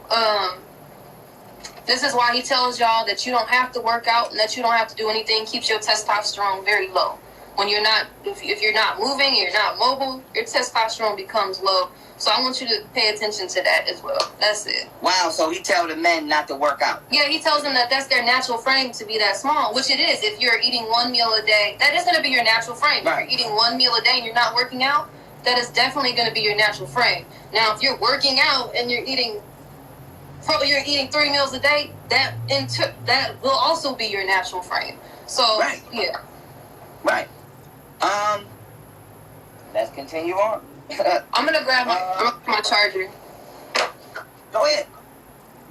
This is why he tells y'all that you don't have to work out and that you don't have to do anything. Keeps your testosterone very low. When you're not, if you're not moving, you're not mobile, your testosterone becomes low. So I want you to pay attention to that as well. That's it. Wow, so he tells the men not to work out. Yeah, he tells them that that's their natural frame to be that small, which it is. If you're eating one meal a day, that is going to be your natural frame. Right. If you're eating one meal a day and you're not working out, that is definitely going to be your natural frame. Now, if you're working out and you're eating you're eating 3 meals a day, that will also be your natural frame. So right. Yeah. Right. Let's continue on. I'm gonna grab my charger. Go ahead.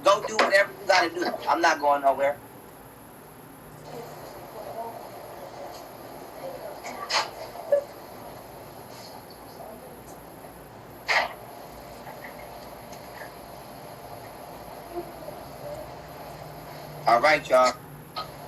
Go do whatever you gotta do. I'm not going nowhere. All right, y'all.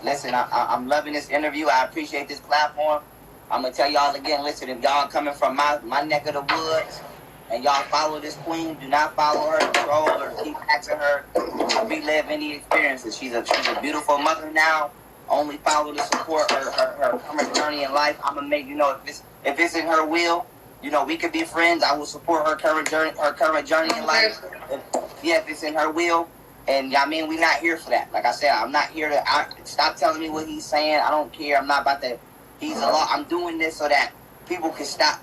Listen, I'm loving this interview. I appreciate this platform. I'm going to tell y'all again, listen, if y'all coming from my neck of the woods and y'all follow this queen, do not follow her, control her, keep asking her to relive any experiences. She's a beautiful mother now. Only follow to support her current journey in life. I'm going to make you know if it's in her will, you know, we could be friends. I will support her current journey in life. If it's in her will. And I mean, we're not here for that. Like I said, I'm not here to stop telling me what he's saying. I don't care. I'm not about to. He's a law. I'm doing this so that people can stop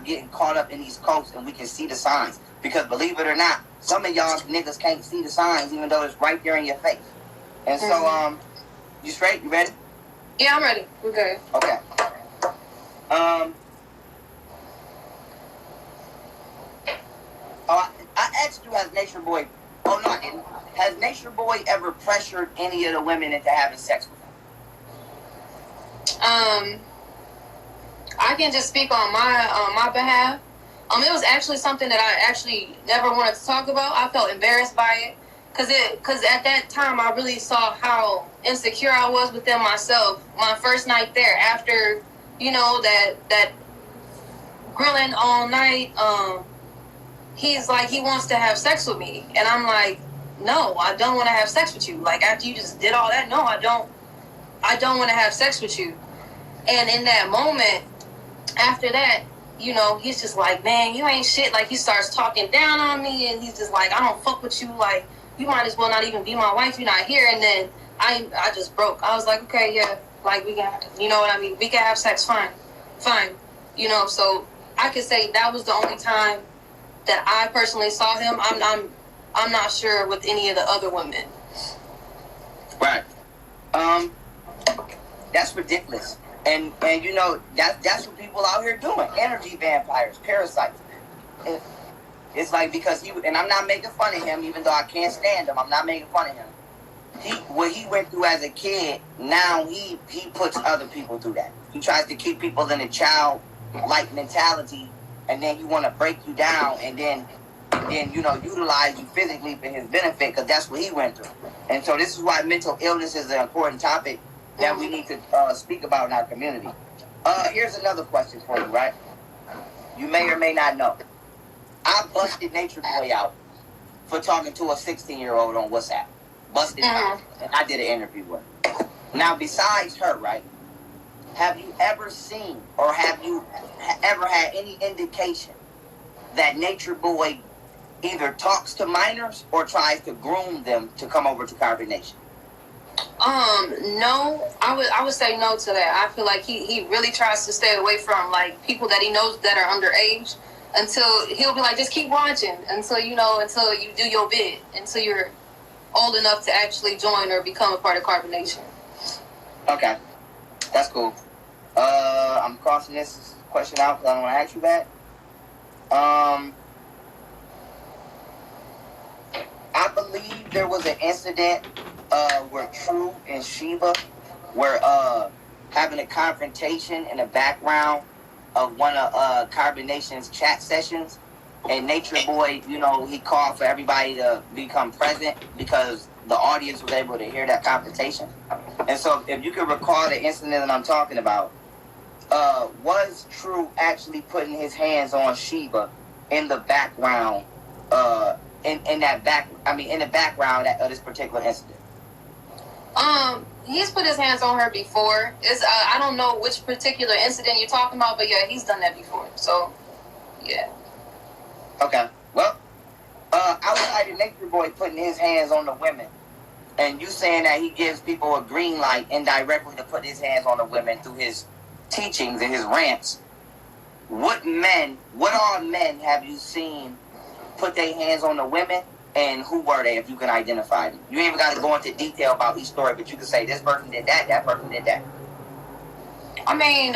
getting caught up in these cults and we can see the signs. Because believe it or not, some of y'all niggas can't see the signs even though it's right there in your face. And so, you straight? You ready? Yeah, I'm ready. We're good. Okay. I asked you, has Natureboy? Oh no, I didn't. Has Natureboy ever pressured any of the women into having sex with him? I can just speak on my behalf. It was actually something that I actually never wanted to talk about. I felt embarrassed by it because at that time I really saw how insecure I was within myself. My first night there, after that grilling all night, he's like, he wants to have sex with me, and I'm like, no, I don't want to have sex with you. Like, after you just did all that, no, I don't want to have sex with you. And in that moment, after that, he's just like, man, you ain't shit. Like, he starts talking down on me, and he's just like, I don't fuck with you. Like, you might as well not even be my wife. You're not here. And then I just broke. I was like, okay, yeah, like, we can, you know what I mean? We can have sex, fine. So I could say that was the only time that I personally saw him. I'm not sure with any of the other women. Right. That's ridiculous. And that's what people out here doing. Energy vampires, parasites. It's like, because and I'm not making fun of him, even though I can't stand him. I'm not making fun of him. What he went through as a kid, now he puts other people through that. He tries to keep people in a child-like mentality, and then he want to break you down, and then utilize you physically for his benefit, because that's what he went through. And so this is why mental illness is an important topic that we need to speak about in our community. Here's another question for you, right? You may or may not know. I busted Natureboy out for talking to a 16-year-old on WhatsApp. Busted out. And I did an interview with her. Now, besides her, right, have you ever seen or have you ever had any indication that Natureboy either talks to minors or tries to groom them to come over to Carbonation? No, I would say no to that. I feel like he really tries to stay away from, like, people that he knows that are underage, until he'll be like, just keep watching until you do your bid, until you're old enough to actually join or become a part of Carbonation. Okay, that's cool. I'm crossing this question out because I don't want to ask you that. I believe there was an incident where True and Sheba were having a confrontation in the background of one of Carbonation's chat sessions, and Natureboy, he called for everybody to become present because the audience was able to hear that confrontation. And so, if you can recall the incident that I'm talking about, was True actually putting his hands on Sheba in the background? In the background of this particular incident? He's put his hands on her before. I don't know which particular incident you're talking about, but yeah, he's done that before. So, yeah. Okay. Well, outside of Natureboy putting his hands on the women, and you saying that he gives people a green light indirectly to put his hands on the women through his teachings and his rants, what all men have you seen put their hands on the women, And who were they if you can identify them? You ain't even got to go into detail about each story, but you can say this person did that person did that. I mean,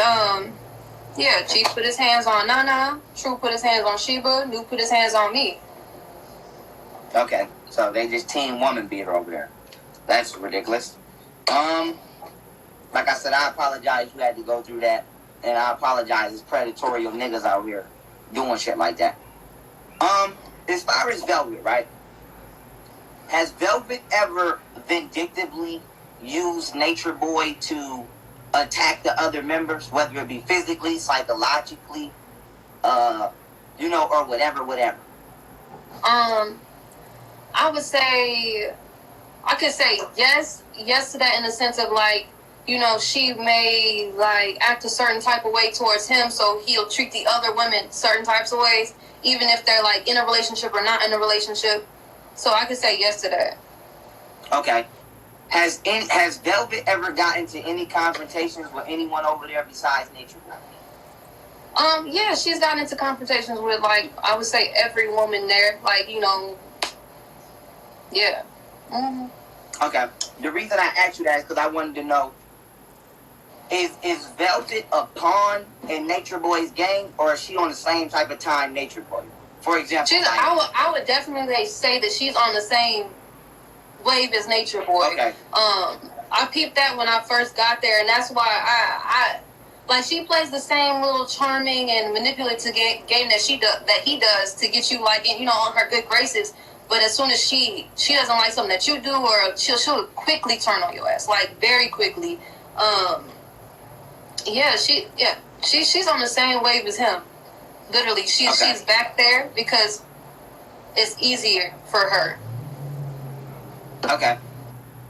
yeah, Chief put his hands on Nana, True put his hands on Sheba, New put his hands on me. Okay, so they just team woman beater over there. That's ridiculous. Like I said, I apologize you had to go through that. And I apologize, it's predatory niggas out here doing shit like that. As far as Velvet, right? Has Velvet ever vindictively used Natureboy to attack the other members, whether it be physically, psychologically, or whatever? I would say, I could say yes to that in the sense of like, she may like act a certain type of way towards him, so he'll treat the other women certain types of ways, even if they're like in a relationship or not in a relationship. So I could say yes to that. Okay. Has Velvet ever gotten into any confrontations with anyone over there besides Natureboy? Yeah, she's gotten into confrontations with, like, I would say every woman there. Like, yeah. Mm-hmm. Okay. The reason I asked you that is because I wanted to know, is Velvet a pawn in Natureboy's game, or is she on the same type of time Natureboy? For example, I would definitely say that she's on the same wave as Natureboy. Okay. I peeped that when I first got there, and that's why I like, she plays the same little charming and manipulative game that he does to get you like on her good graces. But as soon as she doesn't like something that you do, or she'll quickly turn on your ass, like very quickly. She's on the same wave as him. Literally, she's back there because it's easier for her. Okay.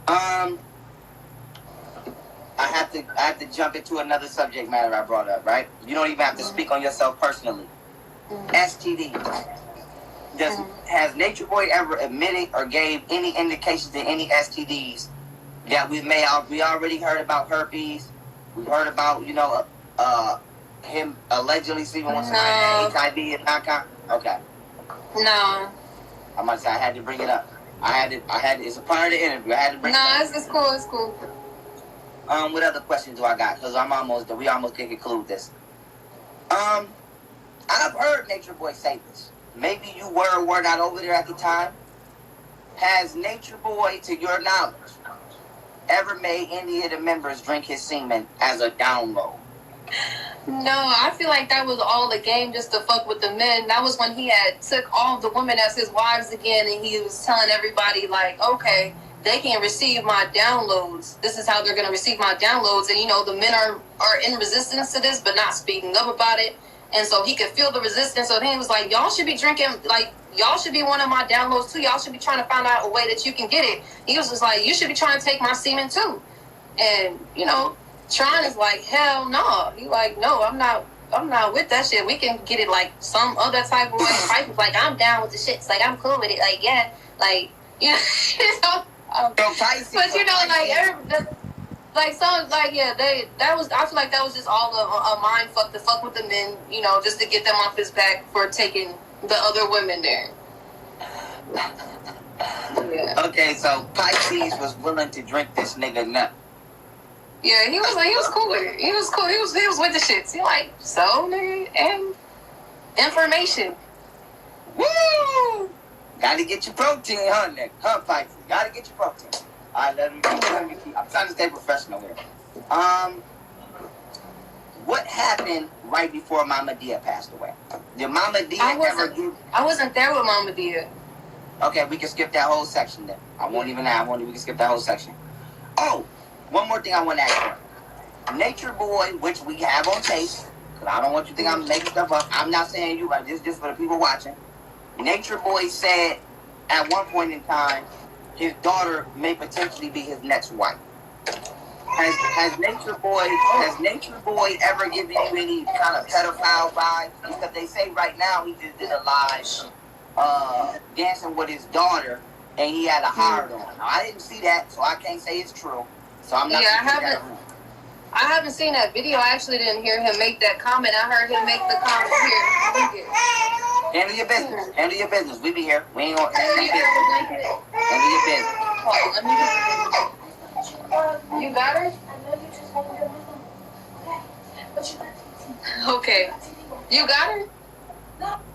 I have to jump into another subject matter I brought up, right? You don't even have to speak on yourself personally. STD. Has Natureboy ever admitted or gave any indications to any STDs that we already heard about herpes? We've heard about, him allegedly sleeping with somebody that HIV and not Okay. No. I'm gonna say I had to bring it up. It's a part of the interview. I had to bring it up. No, it's cool. It's cool. What other questions do I got? Because we almost can conclude this. I've heard Natureboy say this. Maybe you were or were not over there at the time. Has Natureboy, to your knowledge, ever made any of the members drink his semen as a download? No, I feel like that was all a game just to fuck with the men. That was when he had took all the women as his wives again, and he was telling everybody like, okay, they can receive my downloads. This is how they're going to receive my downloads. And, the men are in resistance to this, but not speaking up about it. And so he could feel the resistance. So then he was like, y'all should be drinking, like, y'all should be one of my downloads too. Y'all should be trying to find out a way that you can get it. He was just like, you should be trying to take my semen too. And, Tron is like, hell no. He like, no, I'm not with that shit. We can get it like some other type of way. Fight was like, I'm down with the shit. It's like, I'm cool with it. Like, yeah, like, but I feel like that was just all a mind fuck to fuck with the men, just to get them off his back for taking the other women there. Yeah. Okay, so Pisces was willing to drink this nigga nut. Yeah, he was cool with it. He was cool. He was with the shits. He like, so nigga, and information. Woo! Gotta get your protein, huh, nigga? Huh, Pisces? Gotta get your protein. Alright, let me keep. I'm trying to stay professional here. What happened right before Mama Dia passed away? Did Mama Dia ever give... I wasn't there with Mama Dia. Okay, we can skip that whole section then. We can skip that whole section. Oh, one more thing I want to ask you. Natureboy, which we have on tape, because I don't want you to think I'm making stuff up. I'm not saying you, but this is just for the people watching. Natureboy said at one point in time, his daughter may potentially be his next wife. Has Natureboy ever given you any kind of pedophile vibes? Because they say right now he just did a live dancing with his daughter, and he had a hard on. Now, I didn't see that, so I can't say it's true. So I'm not. Yeah, I haven't seen that video. I actually didn't hear him make that comment. I heard him make the comment here. Handle your business. Handle your business. We be here. We ain't gonna handle your business. Handle your business. You got her? Okay. You got her?